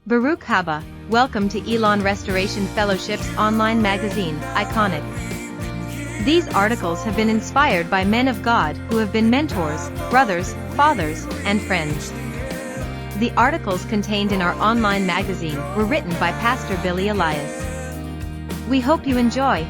Baruch haba, welcome to Elon Restoration Fellowship's online magazine, Iconic. These articles have been inspired by men of God who have been mentors, brothers, fathers, and friends. The articles contained in our online magazine were written by Pastor Billy Elias. We hope you enjoy.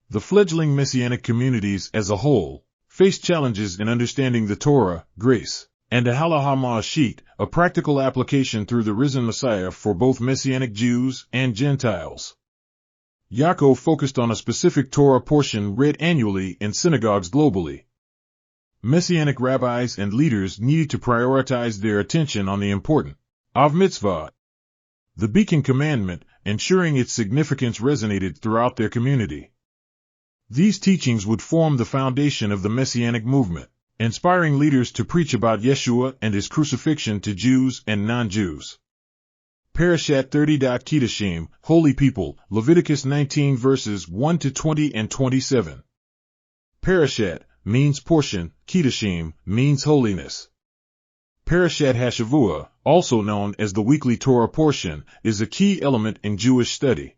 The fledgling Messianic communities as a whole face challenges in understanding the Torah, grace, and the Halacha Ma'asit, a practical application through the risen Messiah for both Messianic Jews and Gentiles. Yaakov focused on a specific Torah portion read annually in synagogues globally. Messianic rabbis and leaders needed to prioritize their attention on the important Mitzvah, the beacon commandment, ensuring its significance resonated throughout their community. These teachings would form the foundation of the Messianic movement, inspiring leaders to preach about Yeshua and His crucifixion to Jews and non-Jews. Parashat 30. Kedoshim, Holy People, Leviticus 19 verses 1 to 20 and 27. Parashat means portion, Kedoshim means holiness. Parashat HaShavua, also known as the weekly Torah portion, is a key element in Jewish study.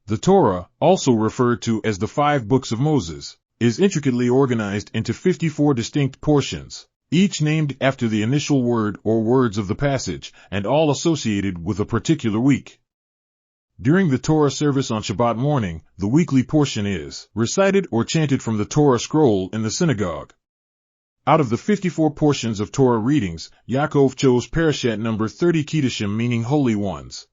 The Torah, also referred to as the 5 books of Moses, is intricately organized into 54 distinct portions, each named after the initial word or words of the passage, and all associated with a particular week. During the Torah service on Shabbat morning, the weekly portion is recited or chanted from the Torah scroll in the synagogue. Out of the 54 portions of Torah readings, Yaakov chose Parashat number 30 Kedoshim, meaning holy ones.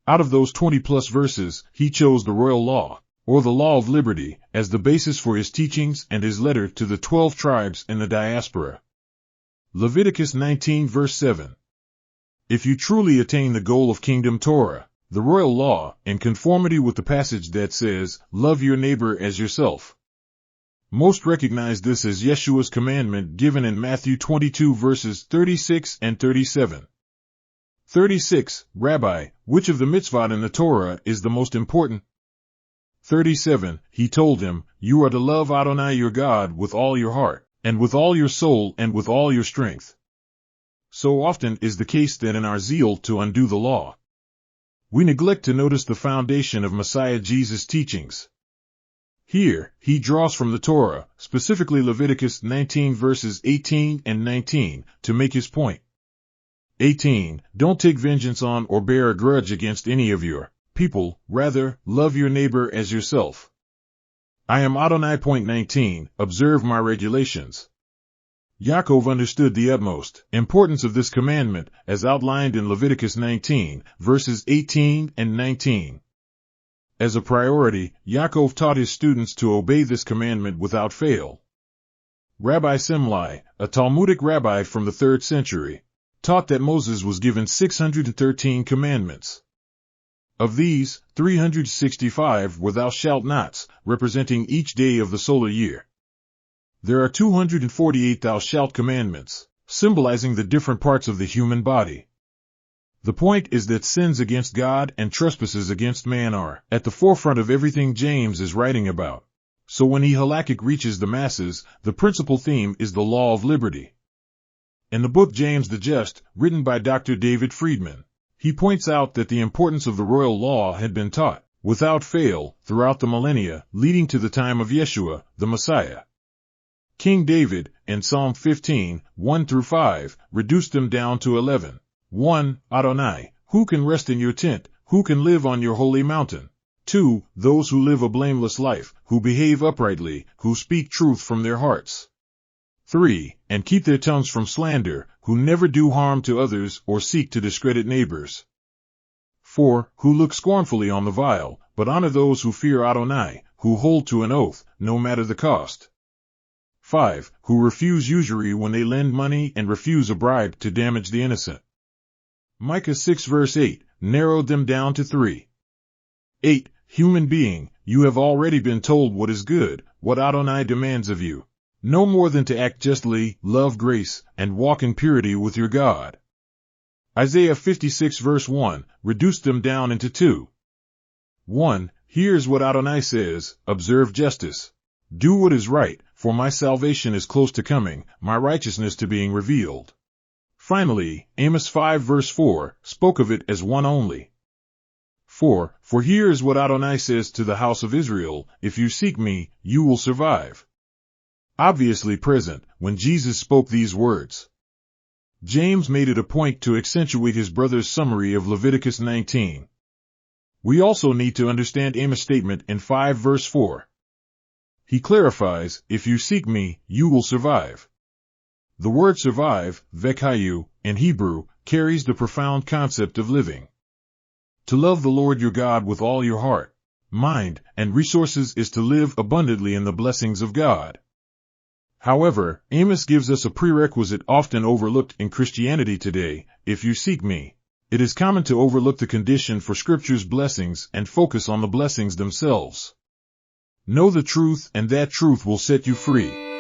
Out of those 20-plus verses, he chose the royal law, or the law of liberty, as the basis for his teachings and his letter to the 12 tribes in the diaspora. Leviticus 19 verse 7. If you truly attain the goal of kingdom Torah, the royal law, in conformity with the passage that says, love your neighbor as yourself. Most recognize this as Yeshua's commandment given in Matthew 22 verses 36 and 37. 36. Rabbi, which of the mitzvot in the Torah is the most important? 37. He told him, you are to love Adonai your God with all your heart, and with all your soul, and with all your strength. So often is the case that in our zeal to undo the law, we neglect to notice the foundation of Messiah Jesus' teachings. Here, he draws from the Torah, specifically Leviticus 19 verses 18 and 19, to make his point. 18. Don't take vengeance on or bear a grudge against any of your people, rather, love your neighbor as yourself. I am Adonai. 19. Observe my regulations. Yaakov understood the utmost importance of this commandment, as outlined in Leviticus 19, verses 18 and 19. As a priority, Yaakov taught his students to obey this commandment without fail. Rabbi Simlai, a Talmudic rabbi from the 3rd century, taught that Moses was given 613 commandments. Of these, 365 were thou shalt nots, representing each day of the solar year. There are 248 thou shalt commandments, symbolizing the different parts of the human body. The point is that sins against God and trespasses against man are at the forefront of everything James is writing about. So when he halakhic reaches the masses, the principal theme is the law of liberty. In the book James the Just, written by Dr. David Friedman, he points out that the importance of the royal law had been taught, without fail, throughout the millennia, leading to the time of Yeshua, the Messiah. King David, in Psalm 15, 1-5, reduced them down to 11. 1. Adonai, who can rest in your tent, who can live on your holy mountain? 2. Those who live a blameless life, who behave uprightly, who speak truth from their hearts. 3. And keep their tongues from slander, who never do harm to others or seek to discredit neighbors. 4. Who look scornfully on the vile, but honor those who fear Adonai, who hold to an oath, no matter the cost. 5. Who refuse usury when they lend money and refuse a bribe to damage the innocent. Micah 6 verse 8, narrowed them down to 3. 8. Human being, you have already been told what is good, what Adonai demands of you. No more than to act justly, love grace, and walk in purity with your God. Isaiah 56 verse 1, reduced them down into 2. 1. Here's what Adonai says, observe justice. Do what is right, for my salvation is close to coming, my righteousness to being revealed. Finally, Amos 5 verse 4 spoke of it as one only. For here is what Adonai says to the house of Israel, if you seek me, you will survive. Obviously present when Jesus spoke these words. James made it a point to accentuate his brother's summary of Leviticus 19. We also need to understand Amos' statement in 5 verse 4. He clarifies, if you seek me, you will survive. The word survive, vekhayu, in Hebrew, carries the profound concept of living. To love the Lord your God with all your heart, mind, and resources is to live abundantly in the blessings of God. However, Amos gives us a prerequisite often overlooked in Christianity today, if you seek me. It is common to overlook the condition for Scripture's blessings and focus on the blessings themselves. Know the truth and that truth will set you free.